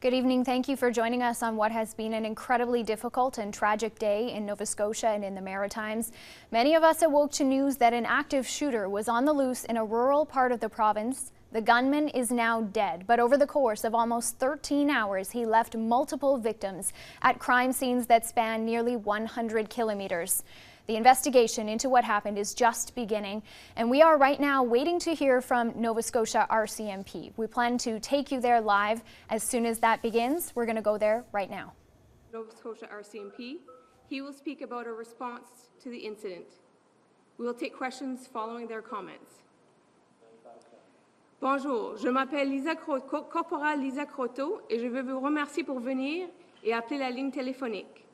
Good evening. Thank you for joining us on what has been an incredibly difficult and tragic day in Nova Scotia and in the Maritimes. Many of us awoke to news that an active shooter was on the loose in a rural part of the province. The gunman is now dead, but over the course of almost 13 hours, he left multiple victims at crime scenes that span nearly 100 kilometers. The investigation into what happened is just beginning, and we are right now waiting to hear from Nova Scotia RCMP. We plan to take you there live as soon as that begins. We're going to go there right now. Nova Scotia RCMP. He will speak about a response to the incident. We will take questions following their comments. Bonjour, je m'appelle Corporal Lisa Croteau et je veux vous remercier pour venir et appeler la ligne téléphonique.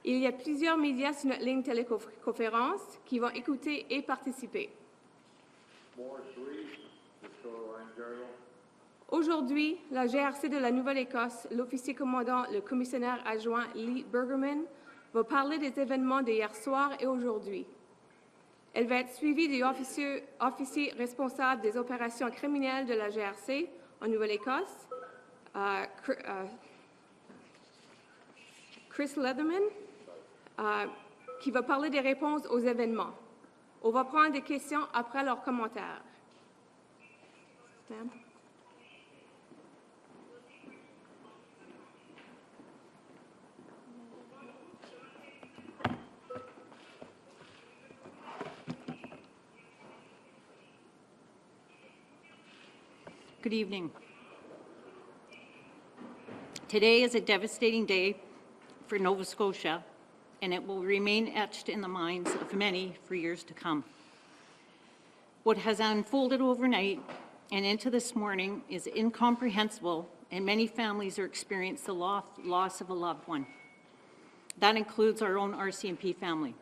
Il y a plusieurs médias sur notre ligne téléconférence qui vont écouter et participer. Aujourd'hui, la GRC de la Nouvelle-Écosse, l'officier commandant, le commissaire adjoint Lee Bergerman, va parler des événements d'hier soir et aujourd'hui. Elle va être suivie du officier responsable des opérations criminelles de la GRC en Nouvelle-Écosse, Chris Leatherman, qui va parler des réponses aux événements. On va prendre des questions après leurs commentaires. Ma'am? Good evening. Today is a devastating day for Nova Scotia, and it will remain etched in the minds of many for years to come. What has unfolded overnight and into this morning is incomprehensible, and many families are experiencing the loss of a loved one. That includes our own RCMP family.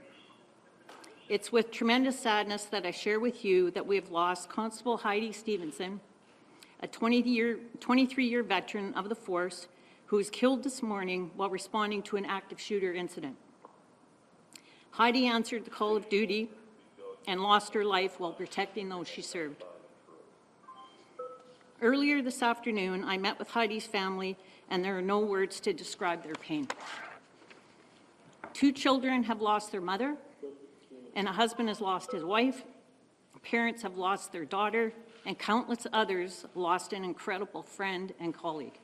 It's with tremendous sadness that I share with you that we have lost Constable Heidi Stevenson, a 23-year veteran of the force, who was killed this morning while responding to an active shooter incident. Heidi answered the call of duty and lost her life while protecting those she served. Earlier this afternoon, I met with Heidi's family, and there are no words to describe their pain. 2 children have lost their mother, and a husband has lost his wife. Parents have lost their daughter, and countless others lost an incredible friend and colleague.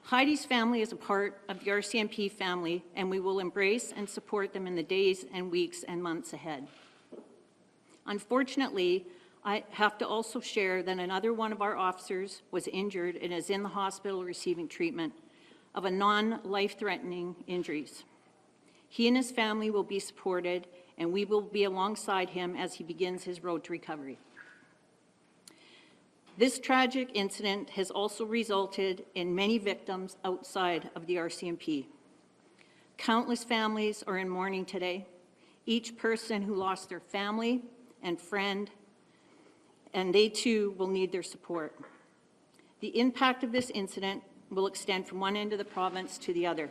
Heidi's family is a part of the RCMP family, and we will embrace and support them in the days and weeks and months ahead. Unfortunately, I have to also share that another one of our officers was injured and is in the hospital receiving treatment of a non-life-threatening injuries. He and his family will be supported, and we will be alongside him as he begins his road to recovery. This tragic incident has also resulted in many victims outside of the RCMP. Countless families are in mourning today. Each person who lost their family and friend, and they too will need their support. The impact of this incident will extend from one end of the province to the other.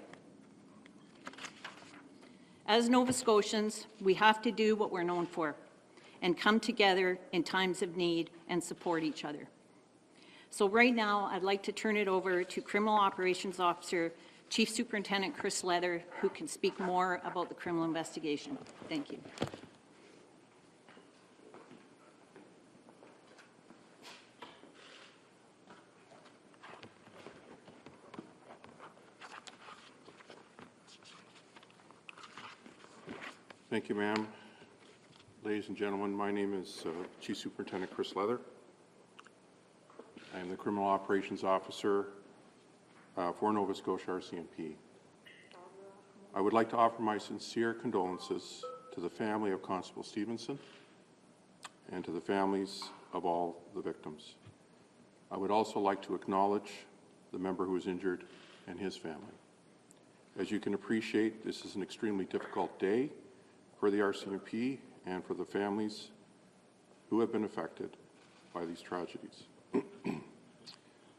As Nova Scotians, we have to do what we're known for and come together in times of need and support each other. So right now, I'd like to turn it over to Criminal Operations Officer, Chief Superintendent Chris Leather, who can speak more about the criminal investigation. Thank you. Thank you, ma'am. Ladies and gentlemen, my name is Chief Superintendent Chris Leather. I am the Criminal Operations Officer for Nova Scotia RCMP. I would like to offer my sincere condolences to the family of Constable Stevenson and to the families of all the victims. I would also like to acknowledge the member who was injured and his family. As you can appreciate, this is an extremely difficult day for the RCMP and for the families who have been affected by these tragedies.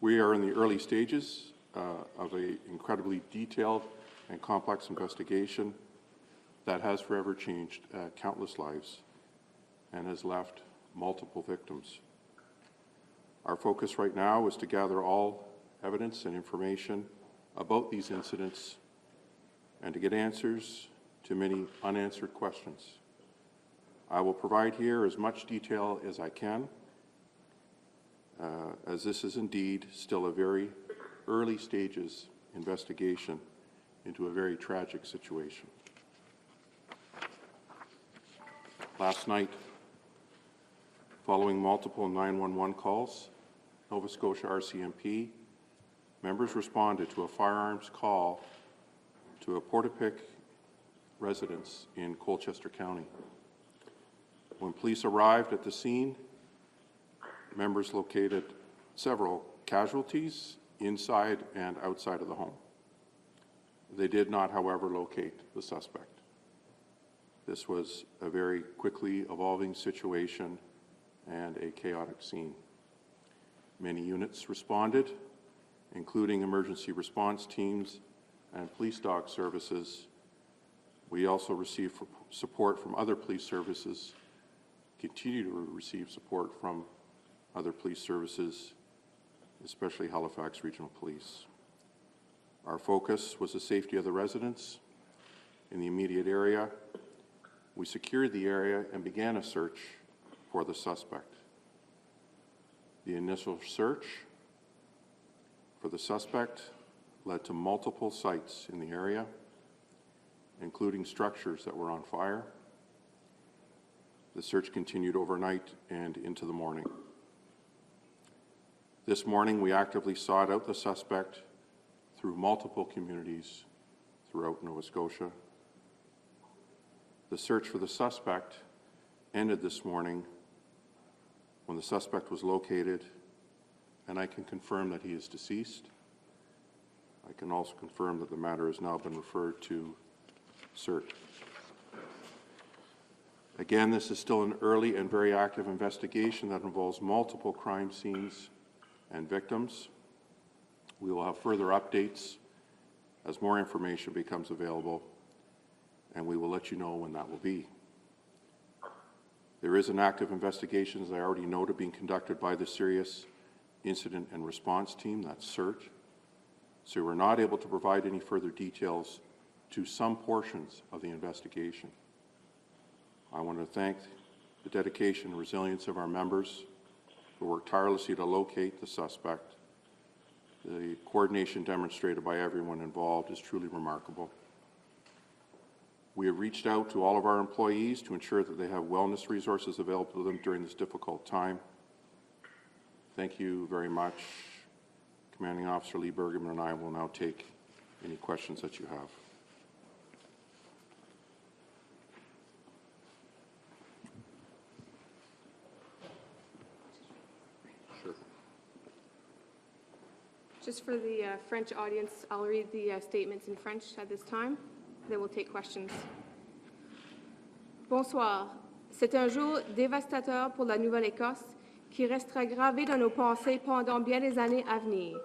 We are in the early stages of an incredibly detailed and complex investigation that has forever changed countless lives and has left multiple victims. Our focus right now is to gather all evidence and information about these incidents and to get answers to many unanswered questions. I will provide here as much detail as I can, as this is indeed still a very early stages investigation into a very tragic situation. Last night, following multiple 911 calls, Nova Scotia RCMP members responded to a firearms call to a Portapique residence in Colchester County. When police arrived at the scene, members located several casualties inside and outside of the home. They did not, however, locate the suspect. This was a very quickly evolving situation and a chaotic scene. Many units responded, including emergency response teams and police dog services. We also received support from other police services, continue to receive support from other police services, especially Halifax Regional Police. Our focus was the safety of the residents in the immediate area. We secured the area and began a search for the suspect. The initial search for the suspect led to multiple sites in the area, including structures that were on fire. The search continued overnight and into the morning. This morning, we actively sought out the suspect through multiple communities throughout Nova Scotia. The search for the suspect ended this morning when the suspect was located, and I can confirm that he is deceased. I can also confirm that the matter has now been referred to CERT. Again, this is still an early and very active investigation that involves multiple crime scenes and victims. We will have further updates as more information becomes available, and we will let you know when that will be. There is an active investigation, as I already noted, being conducted by the Serious Incident and Response Team, that's CERT. So we're not able to provide any further details to some portions of the investigation. I want to thank the dedication and resilience of our members who worked tirelessly to locate the suspect. The coordination demonstrated by everyone involved is truly remarkable. We have reached out to all of our employees to ensure that they have wellness resources available to them during this difficult time. Thank you very much. Commanding Officer Lee Bergerman and I will now take any questions that you have. Sure. Just for the French audience, I'll read the statements in French at this time, then we'll take questions. Bonsoir. C'est un jour dévastateur pour la Nouvelle-Écosse qui restera gravé dans nos pensées pendant bien des années à venir.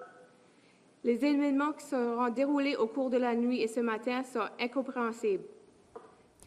Les événements qui seront déroulés au cours de la nuit et ce matin sont incompréhensibles.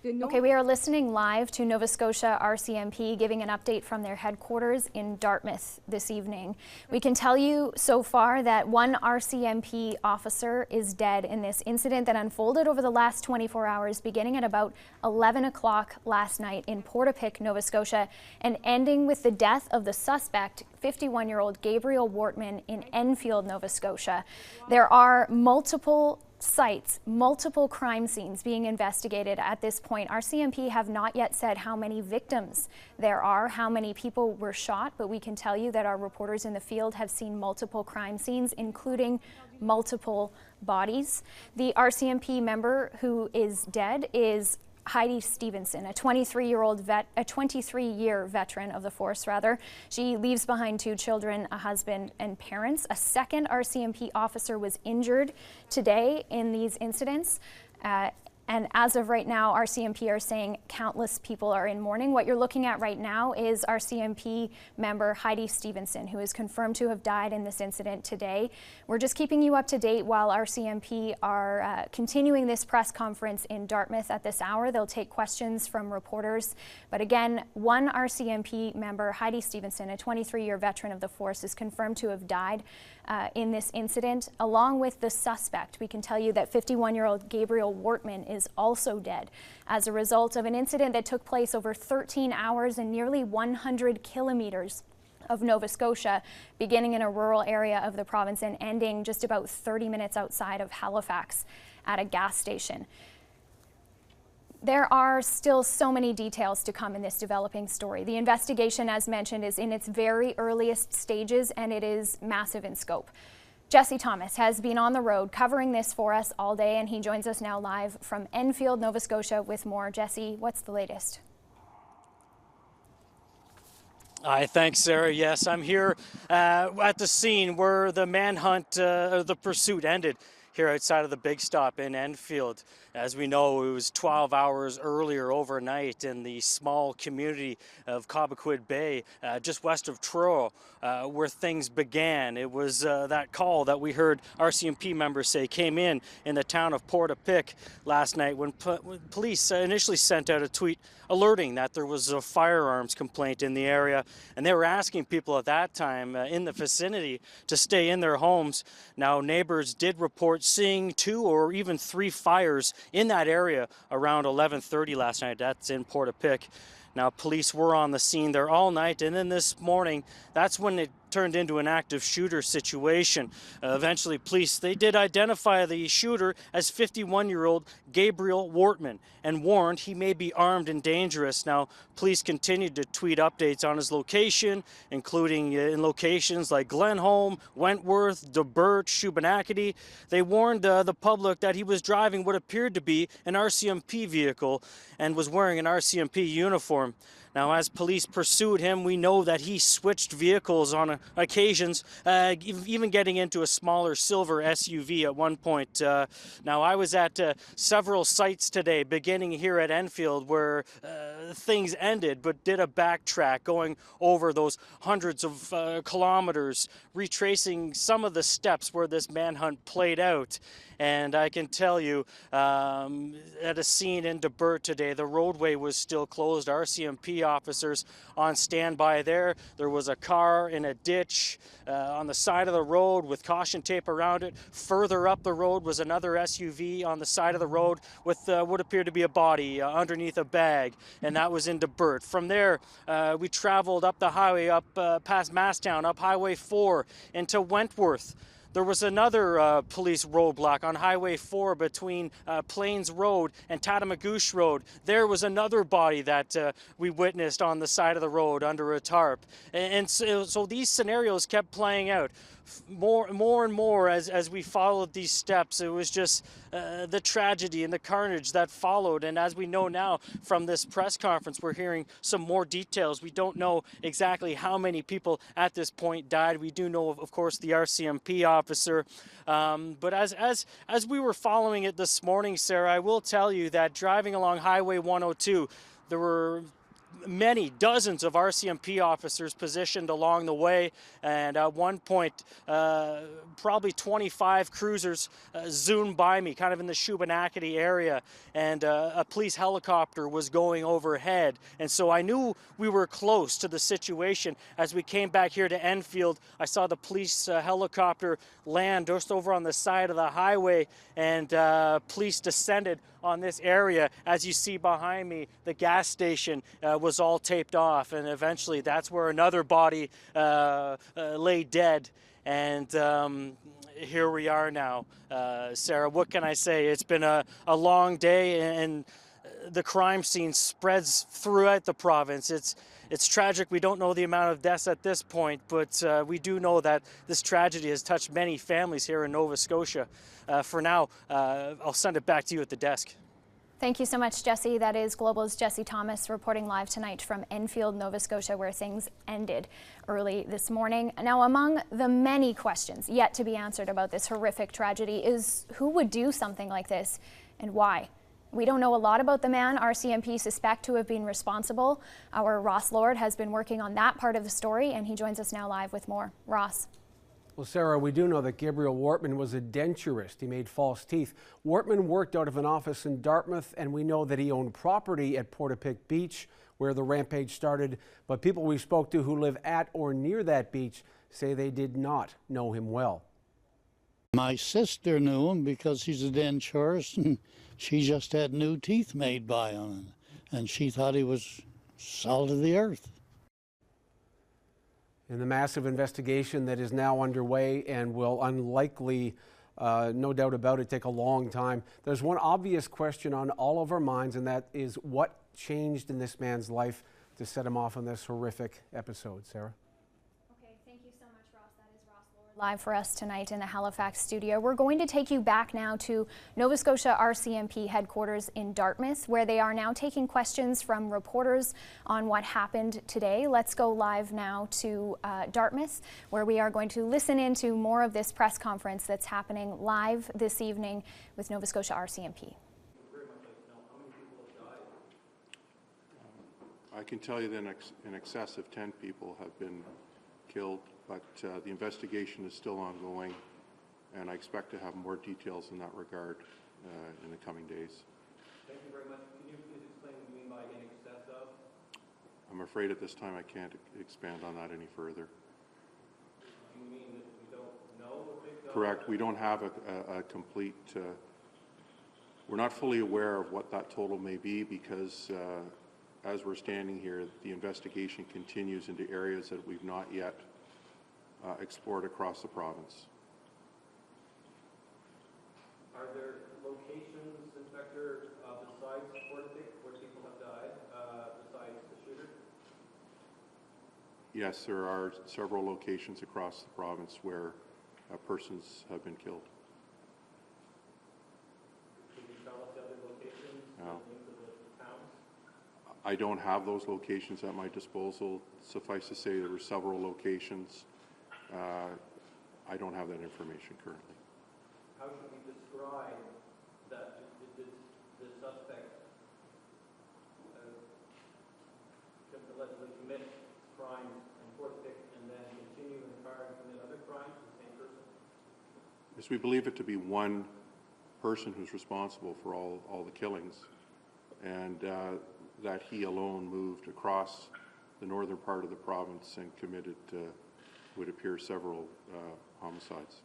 Okay, we are listening live to Nova Scotia RCMP giving an update from their headquarters in Dartmouth this evening. We can tell you so far that one RCMP officer is dead in this incident that unfolded over the last 24 hours, beginning at about 11 o'clock last night in Portapique, Nova Scotia, and ending with the death of the suspect, 51-year-old Gabriel Wortman in Enfield, Nova Scotia. There are multiple sites, multiple crime scenes being investigated at this point. RCMP have not yet said how many victims there are, how many people were shot, but we can tell you that our reporters in the field have seen multiple crime scenes, including multiple bodies. The RCMP member who is dead is Heidi Stevenson, a 23-year veteran of the force, rather. She leaves behind 2 children, a husband and parents. A second RCMP officer was injured today in these incidents. And as of right now, RCMP are saying countless people are in mourning. What you're looking at right now is RCMP member Heidi Stevenson, who is confirmed to have died in this incident today. We're just keeping you up to date while RCMP are continuing this press conference in Dartmouth at this hour. They'll take questions from reporters. But again, one RCMP member, Heidi Stevenson, a 23-year veteran of the force, is confirmed to have died in this incident. Along with the suspect, we can tell you that 51-year-old Gabriel Wortman is also dead as a result of an incident that took place over 13 hours and nearly 100 kilometers of Nova Scotia, beginning in a rural area of the province and ending just about 30 minutes outside of Halifax at a gas station. There are still so many details to come in this developing story. The investigation, as mentioned, is in its very earliest stages, and it is massive in scope. Jesse Thomas has been on the road covering this for us all day, and he joins us now live from Enfield, Nova Scotia with more. Jesse, what's the latest? Hi, thanks, Sarah. Yes, I'm here at the scene where the manhunt, the pursuit ended here outside of the Big Stop in Enfield. As we know, it was 12 hours earlier overnight in the small community of Cobequid Bay, just west of Truro, where things began. It was that call that we heard RCMP members say came in the town of Portapique last night when police initially sent out a tweet alerting that there was a firearms complaint in the area, and they were asking people at that time in the vicinity to stay in their homes. Now, neighbors did report seeing 2 or even 3 fires in that area around 11:30 last night. That's in Portapique. Now, police were on the scene there all night, and then this morning, that's when it turned into an active shooter situation. Eventually, police, they did identify the shooter as 51-year-old Gabriel Wortman and warned he may be armed and dangerous. Now, police continued to tweet updates on his location, including in locations like Glenholm, Wentworth, Debert, Shubenacadie. They warned the public that he was driving what appeared to be an RCMP vehicle and was wearing an RCMP uniform. Now, as police pursued him, we know that he switched vehicles on occasions, even getting into a smaller silver SUV at one point. Now, I was at several sites today, beginning here at Enfield, where things ended, but did a backtrack, going over those hundreds of kilometers, retracing some of the steps where this manhunt played out. And I can tell you, at a scene in Debert today, the roadway was still closed. RCMP officers on standby there. There was a car in a ditch on the side of the road with caution tape around it. Further up the road was another SUV on the side of the road with what appeared to be a body underneath a bag, and that was in Debert. From there, we traveled up the highway, up past Masstown, up Highway 4 into Wentworth. There was another police roadblock on Highway 4 between Plains Road and Tatamagouche Road. There was another body that we witnessed on the side of the road under a tarp. And so these scenarios kept playing out. More and more as we followed these steps. It was just the tragedy and the carnage that followed. And as we know now from this press conference, we're hearing some more details. We don't know exactly how many people at this point died. We do know, of course, the RCMP officer. But as we were following it this morning, Sarah, I will tell you that driving along Highway 102, there were dozens of RCMP officers positioned along the way, and at one point probably 25 cruisers zoomed by me kind of in the Shubenacadie area, and a police helicopter was going overhead, and so I knew we were close to the situation. As we came back here to Enfield, I saw the police helicopter land just over on the side of the highway, and police descended on this area. As you see behind me, the gas station was all taped off, and eventually that's where another body lay dead. And here we are now. Sarah, what can I say? It's been a long day, and the crime scene spreads throughout the province. It's tragic. We don't know the amount of deaths at this point, but we do know that this tragedy has touched many families here in Nova Scotia. For now, I'll send it back to you at the desk. Thank you so much, Jesse. That is Global's Jesse Thomas reporting live tonight from Enfield, Nova Scotia, where things ended early this morning. Now, among the many questions yet to be answered about this horrific tragedy is who would do something like this and why? We don't know a lot about the man RCMP suspect to have been responsible. Our Ross Lord has been working on that part of the story, and he joins us now live with more. Ross. Well, Sarah, we do know that Gabriel Wortman was a denturist. He made false teeth. Wortman worked out of an office in Dartmouth, and we know that he owned property at Portapique Beach, where the rampage started. But people we spoke to who live at or near that beach say they did not know him well. My sister knew him because he's a denturist, and she just had new teeth made by him, and she thought he was salt of the earth. In the massive investigation that is now underway and will unlikely, no doubt about it, take a long time, there's one obvious question on all of our minds, and that is what changed in this man's life to set him off on this horrific episode. Sarah? Okay, thank you so much, Ross. That is Ross Lord live for us tonight in the Halifax studio. We're going to take you back now to Nova Scotia RCMP headquarters in Dartmouth, where they are now taking questions from reporters on what happened today. Let's go live now to Dartmouth, where we are going to listen into more of this press conference that's happening live this evening with Nova Scotia RCMP. I can tell you that in excess of 10 people have been killed, but the investigation is still ongoing, and I expect to have more details in that regard in the coming days. Thank you very much. Can you please explain what you mean by in excess of? I'm afraid at this time I can't expand on that any further. Do you mean that we don't know what they've done? Correct. We don't have a complete, we're not fully aware of what that total may be because as we're standing here, the investigation continues into areas that we've not yet explored across the province. Are there locations, Inspector, besides Portapique where people have died, besides the shooter? Yes, there are several locations across the province where persons have been killed. Can you tell us the other locations, No. names of the towns? I don't have those locations at my disposal. Suffice to say, there were several locations. I don't have that information currently. How should we describe that the suspect allegedly commit crimes in Portapique and then continue in Car and commit other crimes to the same person? Yes, we believe it to be one person who's responsible for all the killings, and that he alone moved across the northern part of the province and committed, would appear, several homicides.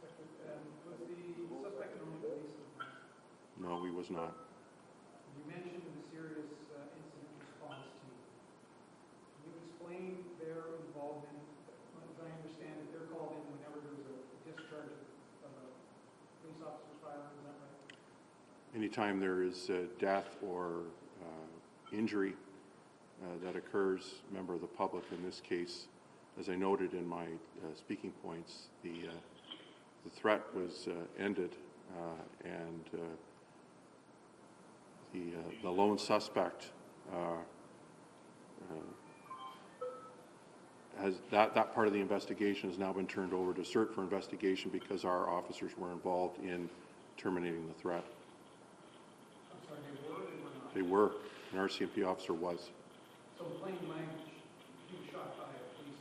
Was the suspect known to police? No, he was not. You mentioned the serious incident response team. Can you explain their involvement? As I understand it, they're called in whenever there's a discharge of a police officer's firearm, is that right? Anytime there is death or injury that occurs, member of the public in this case, as I noted in my speaking points, the threat was ended, and the lone suspect has that part of the investigation has now been turned over to CERT for investigation because our officers were involved in terminating the threat. I'm sorry, they were or they were not? They were. An RCMP officer was. So in plain language, he was shot by a police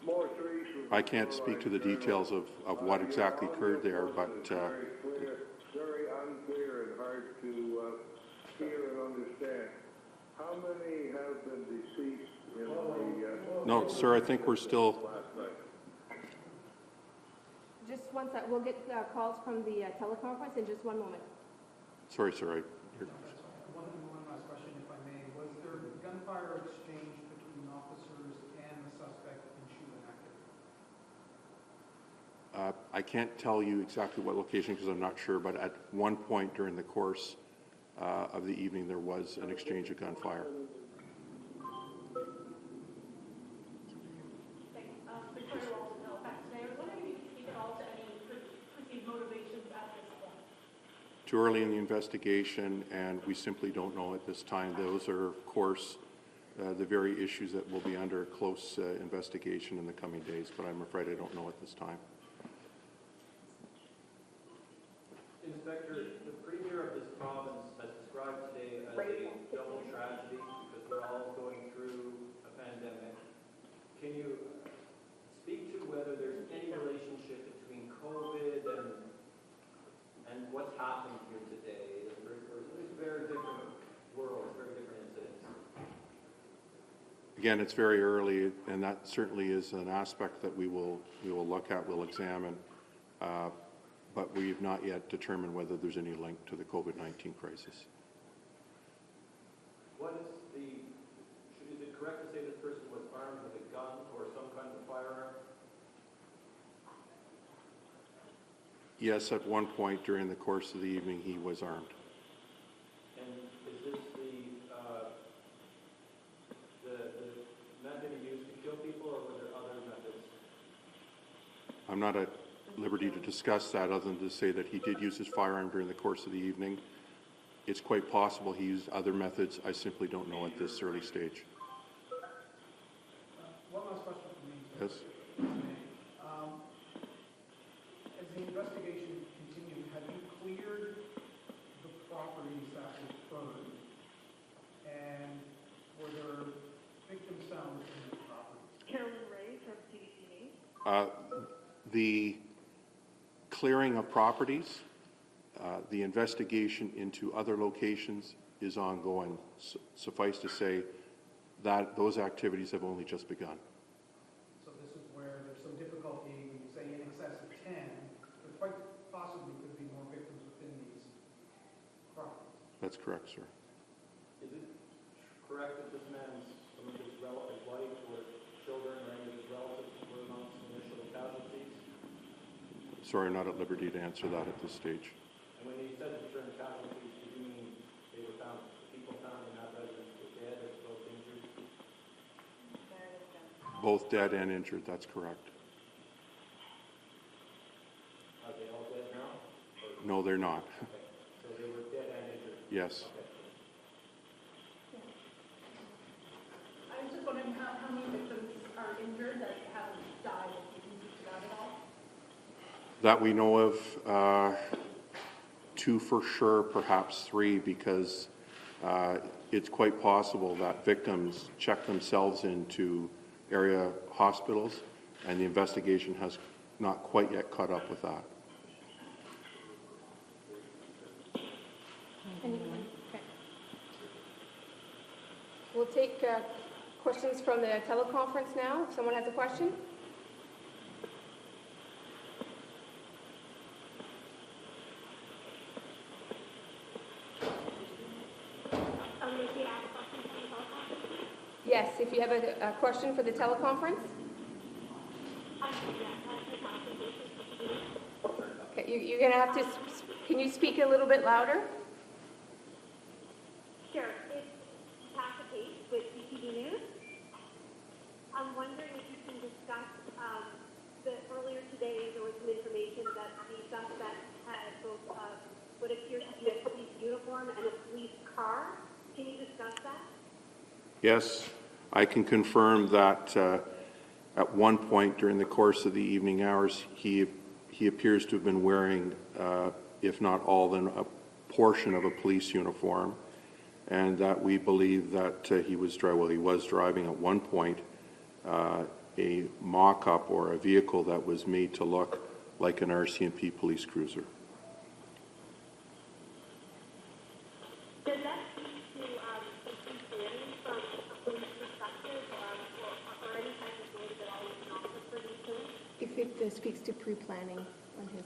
officer. I can't speak to the details of what exactly occurred there, but very unclear and hard to hear and understand. How many have been deceased in the... no, sir, I think we're still... Just one sec. We'll get calls from the teleconference in just one moment. Sorry, sir. One last question, if I may. Was there gunfire exchange between officers and the suspect in shooting activity? I can't tell you exactly what location because I'm not sure, but at one point during the course of the evening there was an exchange of gunfire. Too early in the investigation, and we simply don't know at this time. Those are, of course, the very issues that will be under close investigation in the coming days, but I'm afraid I don't know at this time. Inspector, the Premier of this province has described today as a double tragedy because we're all going through a pandemic. Can you speak to whether there's any relationship between COVID and what's happened here today? It's very different worlds, very different incidents. Again, it's very early, and that certainly is an aspect that we will look at, we'll examine, but we have not yet determined whether there's any link to the COVID-19 crisis. Is it correct to say this person was armed with a gun or some kind of firearm? Yes, at one point during the course of the evening, he was armed. And is this the method he used to kill people, or were there other methods? I'm not at liberty to discuss that other than to say that he did use his firearm during the course of the evening. It's quite possible he used other methods. I simply don't know at this early stage. One last question for me. Yes. As the investigation continued, have you cleared the properties that were burned? And were there victims found within the properties? Carolyn Ray from CBC News. The clearing of properties, the investigation into other locations is ongoing. Suffice to say that those activities have only just begun. So this is where there's some difficulty when you say in excess of 10, there quite possibly could be more victims within these properties. That's correct, sir. Is it correct that this man's, some of his relatives, wife or children or any of his relatives were amongst the initial casualties? Sorry, I'm not at liberty to answer that at this stage. And when you said the term casualties, did you mean they were found, people found in that residence were dead or both injured? Both dead and injured, that's correct. Are they all dead now? No, they're not. Okay. So they were dead and injured? Yes. Okay. I was just wondering how many victims are injured that haven't died, if you can speak to that at all? That we know of, 2 for sure, perhaps 3, because it's quite possible that victims check themselves into area hospitals, and the investigation has not quite yet caught up with that. Okay. We'll take questions from the teleconference now. If someone has a question. Yes, if you have a question for the teleconference. Okay, you're going to have to, can you speak a little bit louder? Sure. It's Portapique with CTV News. I'm wondering if you can discuss that earlier today there was some information that the suspect had both what appears to be a police uniform and a police car. Can you discuss that? Yes, I can confirm that at one point during the course of the evening hours, he appears to have been wearing, if not all, then a portion of a police uniform, and that we believe that he was driving at one point a mock-up or a vehicle that was made to look like an RCMP police cruiser. Does that speak to some planning from a police perspective or any kind of way that always an officer for these things? If it speaks to pre-planning on his.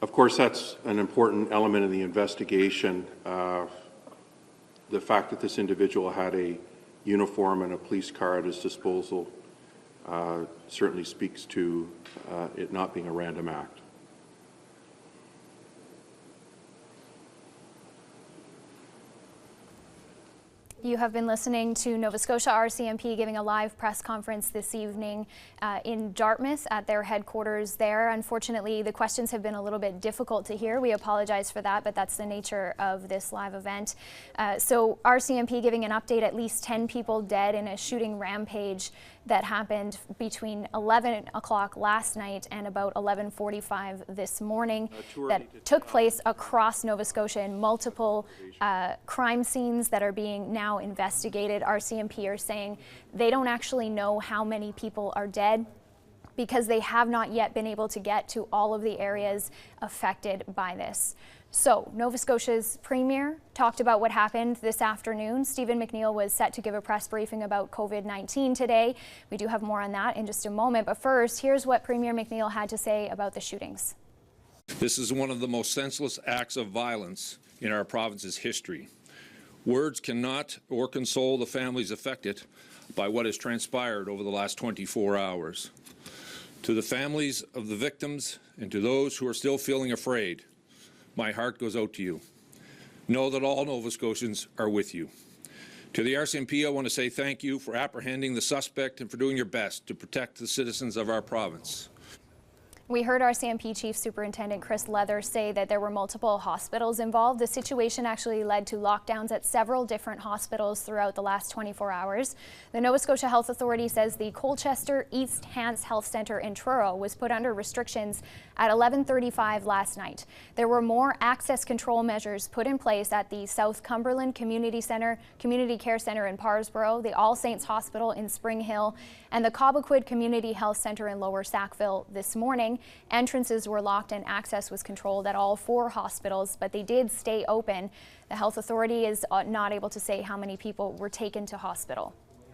Of course, that's an important element of the investigation. The fact that this individual had a uniform and a police car at his disposal certainly speaks to it not being a random act. You have been listening to Nova Scotia RCMP giving a live press conference this evening in Dartmouth at their headquarters there. Unfortunately, the questions have been a little bit difficult to hear. We apologize for that, but that's the nature of this live event. So RCMP giving an update, at least 10 people dead in a shooting rampage that happened between 11 o'clock last night and about 11:45 this morning that took place across Nova Scotia in multiple crime scenes that are being now investigated. RCMP are saying they don't actually know how many people are dead because they have not yet been able to get to all of the areas affected by this. So, Nova Scotia's Premier talked about what happened this afternoon. Stephen McNeil was set to give a press briefing about COVID-19 today. We do have more on that in just a moment, but first, here's what Premier McNeil had to say about the shootings. This is one of the most senseless acts of violence in our province's history. Words cannot or console the families affected by what has transpired over the last 24 hours. To the families of the victims and to those who are still feeling afraid, my heart goes out to you. Know that all Nova Scotians are with you. To the RCMP, I want to say thank you for apprehending the suspect and for doing your best to protect the citizens of our province. We heard RCMP Chief Superintendent Chris Leather say that there were multiple hospitals involved. The situation actually led to lockdowns at several different hospitals throughout the last 24 hours. The Nova Scotia Health Authority says the Colchester East Hants Health Centre in Truro was put under restrictions at 11:35 last night. There were more access control measures put in place at the South Cumberland Community Care Centre in Parsborough, the All Saints Hospital in Spring Hill, and the Cobequid Community Health Centre in Lower Sackville this morning. Entrances were locked and access was controlled at all 4 hospitals, but they did stay open. The health authority is not able to say how many people were taken to hospital.